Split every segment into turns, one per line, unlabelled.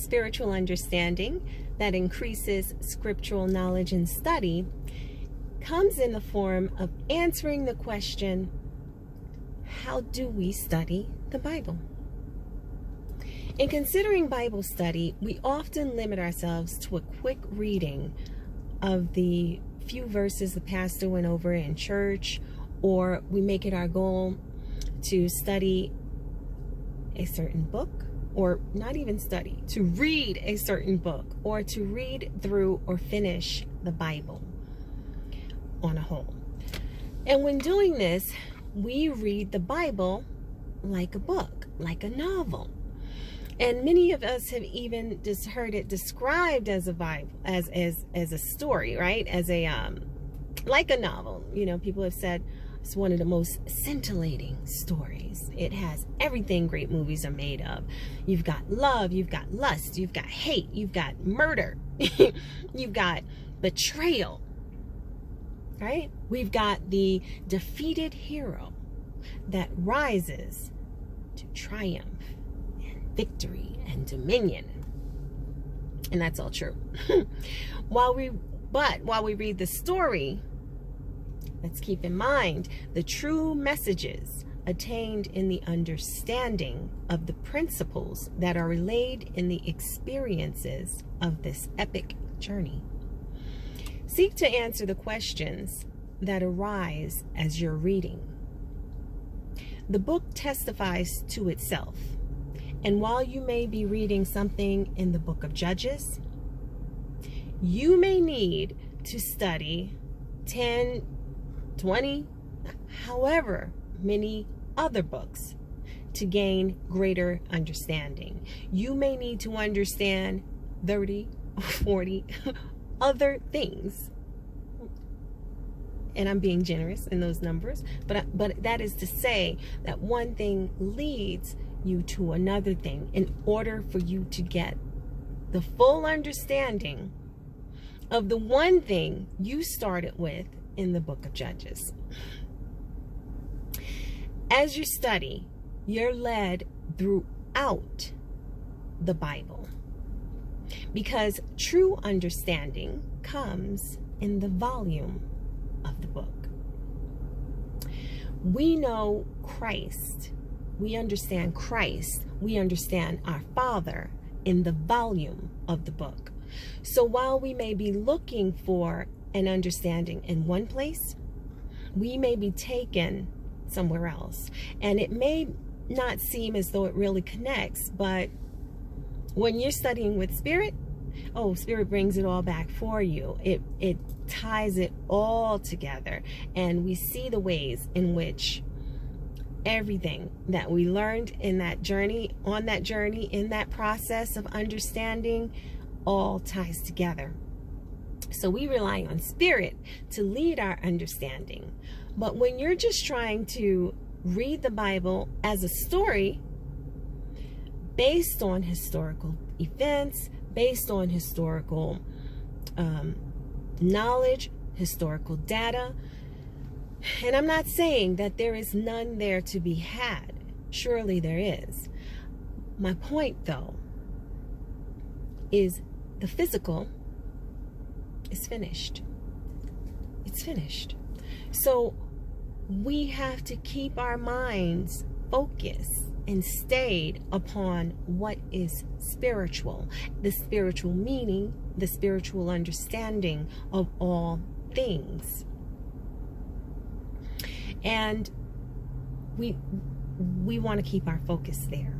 spiritual understanding that increases scriptural knowledge and study comes in the form of answering the question, how do we study the Bible? In considering Bible study, we often limit ourselves to a quick reading of the few verses the pastor went over in church, or we make it our goal to study a certain book, or not even study, to read a certain book, or to read through or finish the Bible on a whole. And when doing this, we read the Bible like a book, like a novel. And many of us have even just heard it described as a Bible, as a story, right? As a like a novel. You know, people have said it's one of the most scintillating stories. It has everything great movies are made of. You've got love, you've got lust, you've got hate, you've got murder, you've got betrayal, right? We've got the defeated hero that rises to triumph and victory and dominion. And that's all true. While we read the story, let's keep in mind the true messages attained in the understanding of the principles that are relayed in the experiences of this epic journey. Seek to answer the questions that arise as you're reading. The book testifies to itself, and while you may be reading something in the book of Judges, you may need to study 10, 20, however many other books to gain greater understanding. You may need to understand 30 or 40 other things. And I'm being generous in those numbers, but that is to say that one thing leads you to another thing in order for you to get the full understanding of the one thing you started with in the book of Judges. As you study, you're led throughout the Bible, because true understanding comes in the volume of the book. We know Christ. We understand Christ. We understand our Father in the volume of the book. So while we may be looking for an understanding in one place, we may be taken somewhere else. And it may not seem as though it really connects, but when you're studying with Spirit, Spirit brings it all back for you. It ties it all together, and we see the ways in which everything that we learned in that journey, in that process of understanding, all ties together. So we rely on Spirit to lead our understanding. But when you're just trying to read the Bible as a story based on historical events, based on historical knowledge, historical data, and I'm not saying that there is none there to be had. Surely there is. My point, though, is the physical is finished. It's finished. So we have to keep our minds focused and stayed upon what is spiritual, the spiritual meaning, the spiritual understanding of all things. And we want to keep our focus there.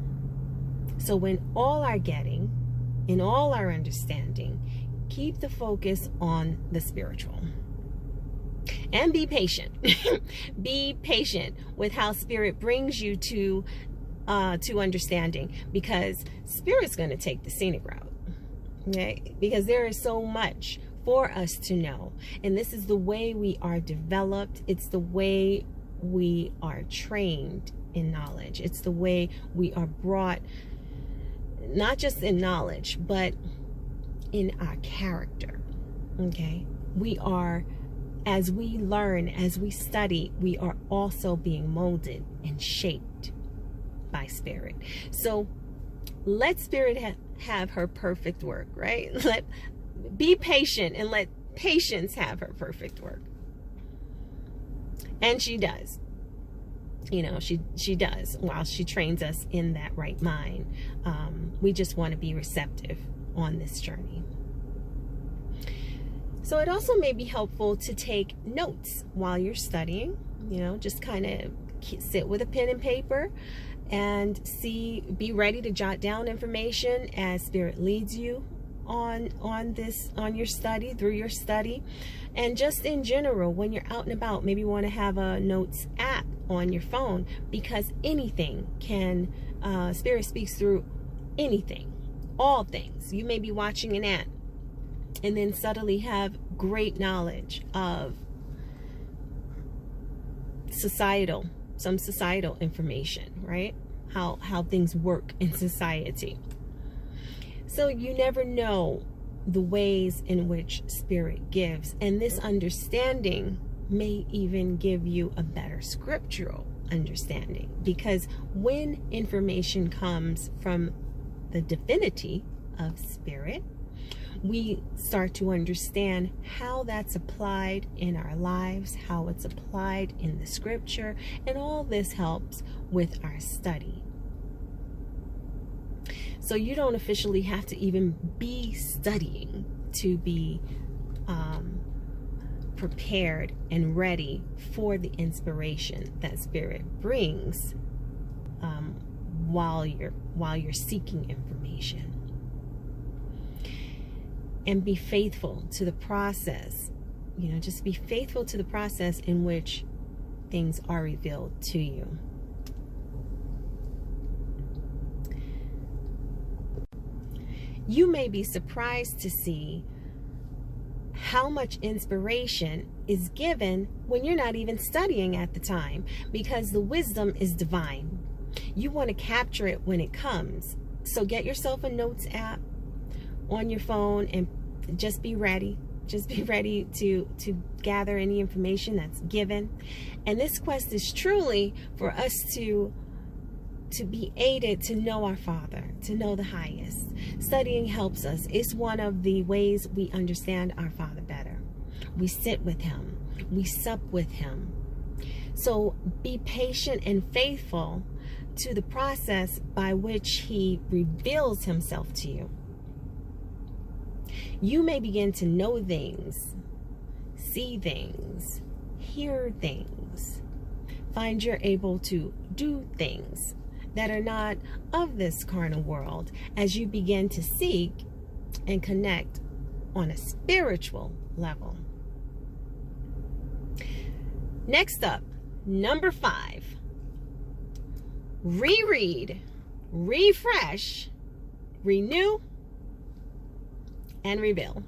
So in all our getting, in all our understanding, keep the focus on the spiritual. And be patient. Be patient with how Spirit brings you to understanding, because Spirit's going to take the scenic route. Okay? Because there is so much for us to know. And this is the way we are developed. It's the way we are trained in knowledge. It's the way we are brought, not just in knowledge, but in our character. Okay? We are, as we learn, as we study, we are also being molded and shaped by Spirit. So let Spirit have her perfect work, right? Be patient and let patience have her perfect work. And she does. You know, she does while she trains us in that right mind. We just want to be receptive on this journey. So it also may be helpful to take notes while you're studying. You know, just kind of sit with a pen and paper and be ready to jot down information as Spirit leads you on your study, through your study. And just in general, when you're out and about, maybe you want to have a notes app on your phone, because anything can, Spirit speaks through anything, all things. You may be watching an ad and then suddenly have great knowledge of some societal information, right? How things work in society. So you never know the ways in which Spirit gives, and this understanding may even give you a better scriptural understanding, because when information comes from the divinity of Spirit, we start to understand how that's applied in our lives, how it's applied in the scripture, and all this helps with our study. So you don't officially have to even be studying to be prepared and ready for the inspiration that Spirit brings while you're seeking information. And be faithful to the process. You know, just be faithful to the process in which things are revealed to you. You may be surprised to see how much inspiration is given when you're not even studying at the time, because the wisdom is divine. You want to capture it when it comes. So get yourself a notes app on your phone and just be ready. Just be ready to gather any information that's given. And this quest is truly for us to be aided to know our Father, to know the highest. Studying helps us. It's one of the ways we understand our Father better. We sit with Him. We sup with Him. So be patient and faithful to the process by which He reveals Himself to you. You may begin to know things, see things, hear things, find you're able to do things that are not of this carnal world as you begin to seek and connect on a spiritual level. Next up, number 5, reread, refresh, renew, and reveal.